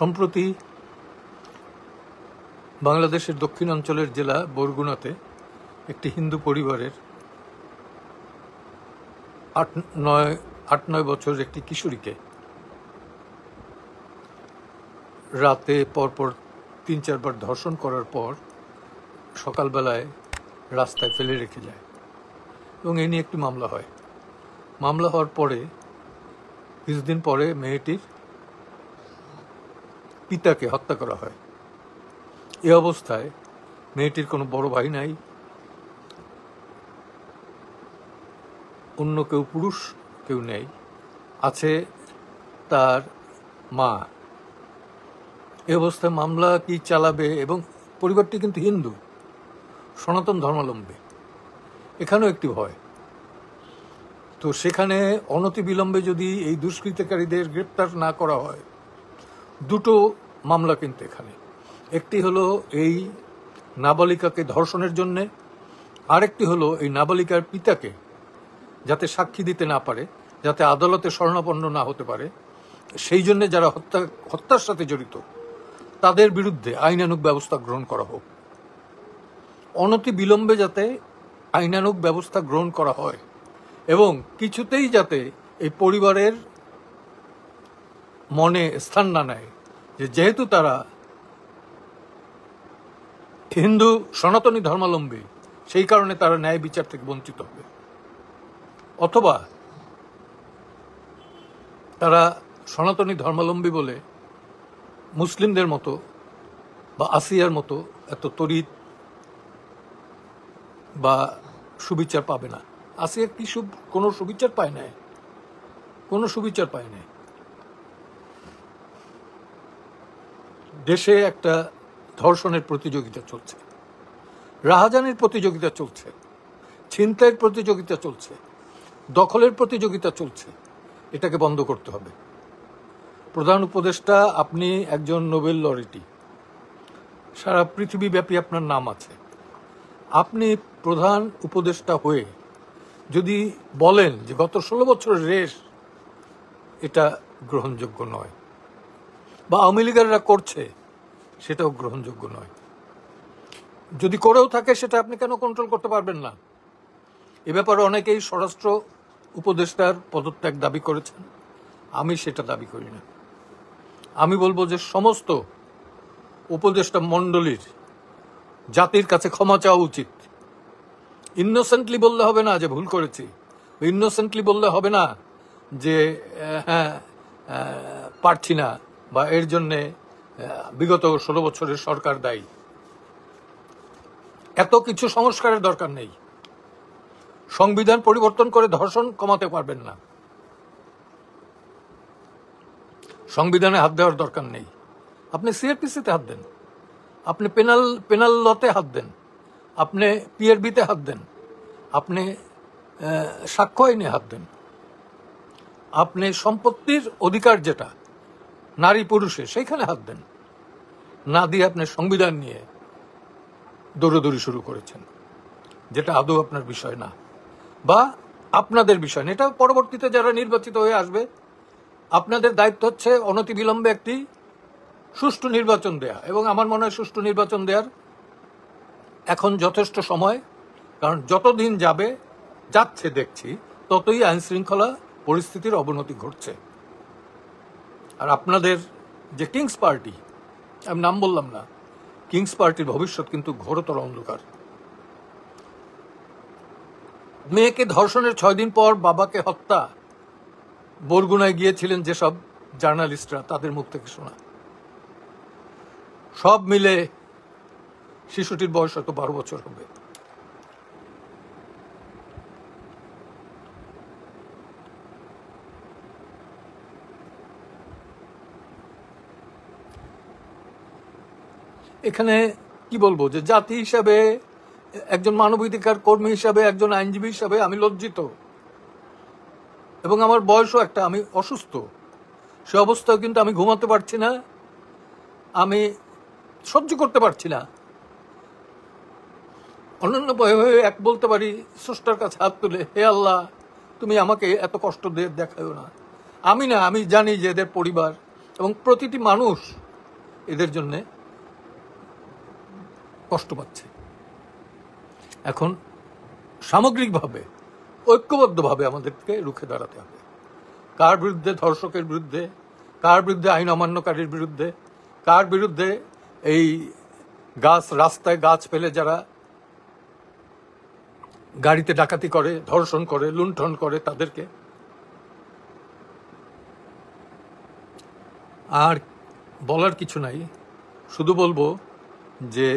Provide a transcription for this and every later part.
সম্প্রতি বাংলাদেশের দক্ষিণাঞ্চলের জেলা বরগুনাতে একটি হিন্দু পরিবারের 8-9 বছরের একটি কিশোরীকে রাতে পরপর 3-4 বার ধর্ষণ করার পর সকালবেলায় রাস্তায় ফেলে রেখে যায় এবং এ নিয়ে একটি মামলা হয়। মামলা হওয়ার পরে কিছুদিন পরে মেয়েটির পিতাকে হত্যা করা হয়। এ অবস্থায় মেয়েটির কোনো বড় ভাই নাই, অন্য কেউ পুরুষ কেউ নেই, আছে তার মা। এ অবস্থায় মামলা কি চালাবে? এবং পরিবারটি কিন্তু হিন্দু, সনাতন ধর্মাবলম্বী। এখানেও একটি ভয়। তো সেখানে অনতিবিলম্বে যদি এই দুষ্কৃতকারীদের গ্রেপ্তার না করা হয়, দুটো মামলা কিন্তু এখানে। একটি হলো এই নাবালিকাকে ধর্ষণের জন্যে, আরেকটি হলো এই নাবালিকার পিতাকে যাতে সাক্ষী দিতে না পারে, যাতে আদালতে শরণাপন্ন না হতে পারে, সেই জন্য যারা হত্যার সাথে জড়িত তাদের বিরুদ্ধে আইনানুগ ব্যবস্থা গ্রহণ করা হোক। অনতি বিলম্বে যাতে আইনানুগ ব্যবস্থা গ্রহণ করা হয় এবং কিছুতেই যাতে এই পরিবারের মনে স্থান না নেয় যে যেহেতু তারা হিন্দু সনাতনী ধর্মাবলম্বী সেই কারণে তারা ন্যায় বিচার থেকে বঞ্চিত হবে, অথবা তারা সনাতনী ধর্মাবলম্বী বলে মুসলিমদের মতো বা আসিয়ার মতো এত তড়িৎ বা সুবিচার পাবে না। আসিয়া কি কোনো সুবিচার পায় না, কোনো সুবিচার পায় না। দেশে একটা ধর্ষণের প্রতিযোগিতা চলছে, রাহাজানির প্রতিযোগিতা চলছে, ছিনতাইয়ের প্রতিযোগিতা চলছে, দখলের প্রতিযোগিতা চলছে। এটাকে বন্ধ করতে হবে। প্রধান উপদেষ্টা, আপনি একজন নোবেল লরেটি, সারা পৃথিবীব্যাপী আপনার নাম আছে। আপনি প্রধান উপদেষ্টা হয়ে যদি বলেন যে গত 16 বছরের রেশ এটা গ্রহণযোগ্য নয়, বা আওয়ামী লীগেরা করছে সেটাও গ্রহণযোগ্য নয়, যদি করেও থাকে সেটা আপনি কেন কন্ট্রোল করতে পারবেন না? এ ব্যাপারে অনেকেই স্বরাষ্ট্র উপদেষ্টার পদত্যাগ দাবি করেছেন, আমি সেটা দাবি করি না। আমি বলবো যে সমস্ত উপদেষ্টা মণ্ডলীর জাতির কাছে ক্ষমা চাওয়া উচিত। ইনোসেন্টলি বললে হবে না যে ভুল করেছি, ইনোসেন্টলি বললে হবে না যে হ্যাঁ পারছি না বা এর জন্যে বিগত 16 বছরের সরকার দায়ী। এত কিছু সংস্কারের দরকার নেই। সংবিধান পরিবর্তন করে ধর্ষণ কমাতে পারবেন না, সংবিধানে হাত দেওয়ার দরকার নেই। আপনি সিআরপিসিতে হাত দেন, আপনি পেনাল লতে হাত দেন, আপনি পিআরবিতে হাত দেন, আপনি সাক্ষ্য আইনে হাত দেন, আপনি সম্পত্তির অধিকার যেটা নারী পুরুষে সেইখানে হাত দেন। না দিয়ে আপনি সংবিধান নিয়ে দৌড়দৌড়ি শুরু করেছেন, যেটা আদৌ আপনার বিষয় না বা আপনাদের বিষয় না। এটা পরবর্তীতে যারা নির্বাচিত হয়ে আসবে আপনাদের দায়িত্ব হচ্ছে অনতিবিলম্বে একটি সুষ্ঠু নির্বাচন দেয়া। এবং আমার মনে হয় সুষ্ঠু নির্বাচন দেওয়ার এখন যথেষ্ট সময়, কারণ যতদিন যাচ্ছে দেখছি ততই আইন শৃঙ্খলা পরিস্থিতির অবনতি ঘটছে। আর আপনাদের যে কিংস পার্টি, আমি নাম বললাম না, কিংস পার্টির ভবিষ্যৎ কিন্তু ঘোরতর অন্ধকার। মেয়েকে ধর্ষণের 6 দিন পর বাবাকে হত্যা বরগুনায় গিয়েছিলেন যেসব জার্নালিস্টরা, তাদের মুখ থেকে শোনা। সব মিলে শিশুটির বয়স হয়তো 12 বছর হবে। এখানে কি বলবো যে জাতি হিসাবে, একজন মানবাধিকার কর্মী হিসাবে, একজন আইনজীবী হিসাবে আমি লজ্জিত। এবং আমার বয়সও একটা, আমি অসুস্থ, সে অবস্থায় কিন্তু আমি ঘুমাতে পারছি না, আমি সহ্য করতে পারছি না। অনন্য ভয়ে হয়ে এক বলতে পারি স্রষ্টার কাছে হাত তুলে, হে আল্লাহ তুমি আমাকে এত কষ্ট দেখাও না। আমি জানি যে এদের পরিবার এবং প্রতিটি মানুষ এদের জন্যে কষ্ট পাচ্ছে। এখন সামগ্রিকভাবে ঐক্যবদ্ধভাবে আমাদেরকে রুখে দাঁড়াতে হবে। কার বিরুদ্ধে? ধর্ষকের বিরুদ্ধে। কার বিরুদ্ধে? আইন অমান্যকারীর বিরুদ্ধে। কার বিরুদ্ধে? এই রাস্তায় গাছ ফেলে যারা গাড়িতে ডাকাতি করে, ধর্ষণ করে, লুণ্ঠন করে তাদেরকে। আর বলার কিছু নাই, শুধু বলবো যে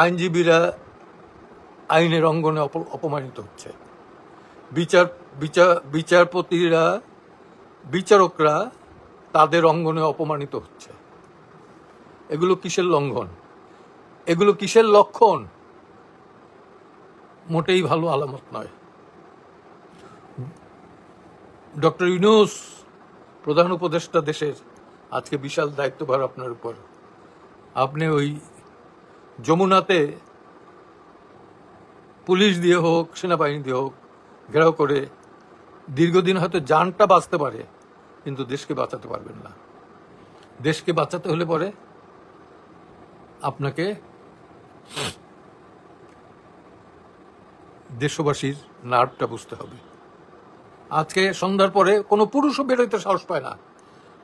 আইনজীবীরা আইনের অঙ্গনে অপমানিত হচ্ছে, বিচারপতিরা, বিচারকরা তাদের অঙ্গনে অপমানিত হচ্ছে। এগুলো কিসের লঙ্ঘন? এগুলো কিসের লক্ষণ? মোটেই ভালো আলামত নয়। ডক্টর ইউনূস, প্রধান উপদেষ্টা দেশের, আজকে বিশাল দায়িত্বভার আপনার উপর। আপনি ওই যমুনাতে পুলিশ দিয়ে হোক, সেনাবাহিনী দিয়ে হোক ঘেরাও করে দীর্ঘদিন হয়তো জানটা বাঁচতে পারে, কিন্তু দেশকে বাঁচাতে পারবেন না। দেশকে বাঁচাতে হলে পরে আপনাকে দেশবাসীর নার্ভটা বুঝতে হবে। আজকে সন্ধ্যার পরে কোনো পুরুষও বের হইতে সাহস পায় না।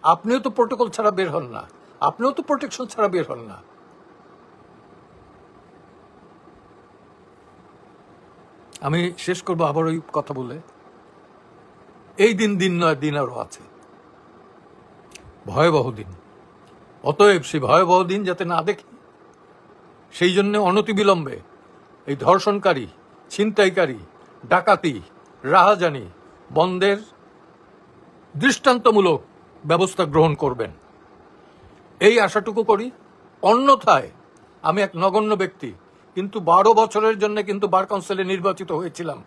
আপনিও তো প্রোটোকল ছাড়া বের হন না, আপনিও তো প্রোটেকশন ছাড়া বের হন না। আমি শেষ করব আবার ওই কথা বলে, এই দিন নয়, দিন আরো আছে, ভয়াবহ দিন। অতএব সেই ভয়াবহ দিন যাতে না দেখি, সেই জন্য অনতিবিলম্বে এই ধর্ষণকারী, ছিনতাইকারী, ডাকাতি, রাহাজানি বন্ধের দৃষ্টান্তমূলক ব্যবস্থা গ্রহণ করবেন, এই আশাটুকু করি। অন্যথায় আমি এক নগণ্য ব্যক্তি, কিন্তু 12 বছরের জন্য কিন্তু বার কাউন্সিলে নির্বাচিত হয়েছিলাম,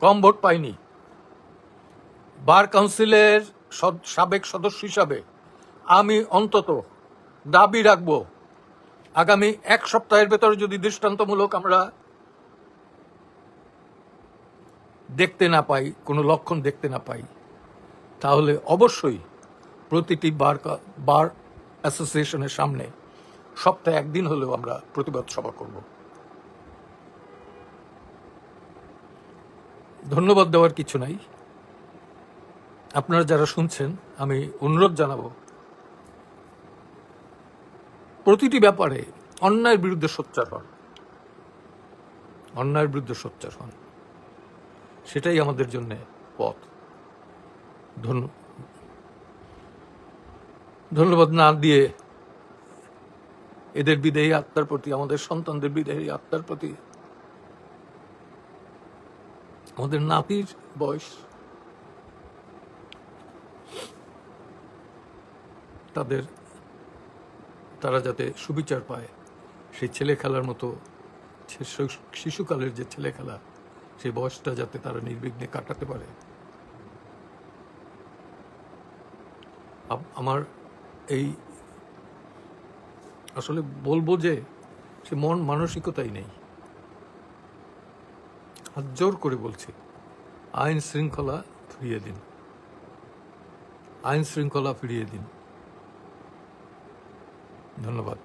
কম ভোট পাইনি। বার কাউন্সিলের সাবেক সদস্য হিসাবে আমি অন্তত দাবি রাখব, আগামী 1 সপ্তাহের ভেতরে যদি দৃষ্টান্তমূলক আমরা দেখতে না পাই, কোনো লক্ষণ দেখতে না পাই, তাহলে অবশ্যই প্রতিটি বার অ্যাসোসিয়েশনের সামনে সপ্তাহে 1 দিন হলেও আমরা প্রতিবাদ সভা করব। ধন্যবাদ দেওয়ার কিছু নাই। আপনারা যারা শুনছেন, আমি অনুরোধ জানাবো, প্রতিটি ব্যাপারে অন্যায়ের বিরুদ্ধে সোচ্চার হন, অন্যায়ের বিরুদ্ধে সোচ্চার হন, সেটাই আমাদের জন্য পথ। ধন্যবাদ না দিয়ে এদের বিদেহী আত্মার প্রতি, আমাদের সন্তানদের বিদেহী আত্মার প্রতি, আমাদের নাতির বয়স, তারা যাতে সুবিচার পায়, সেই ছেলে খেলার মতো, শিশুকালের যে ছেলে খেলা, সেই বয়সটা যাতে তারা নির্বিঘ্নে কাটাতে পারে। আমার এই আসলে বলবো যে সে মন মানসিকতাই নেই। হাত জোর করে বলছি, আইন শৃঙ্খলা ফিরিয়ে দিন, আইন শৃঙ্খলা ফিরিয়ে দিন। ধন্যবাদ।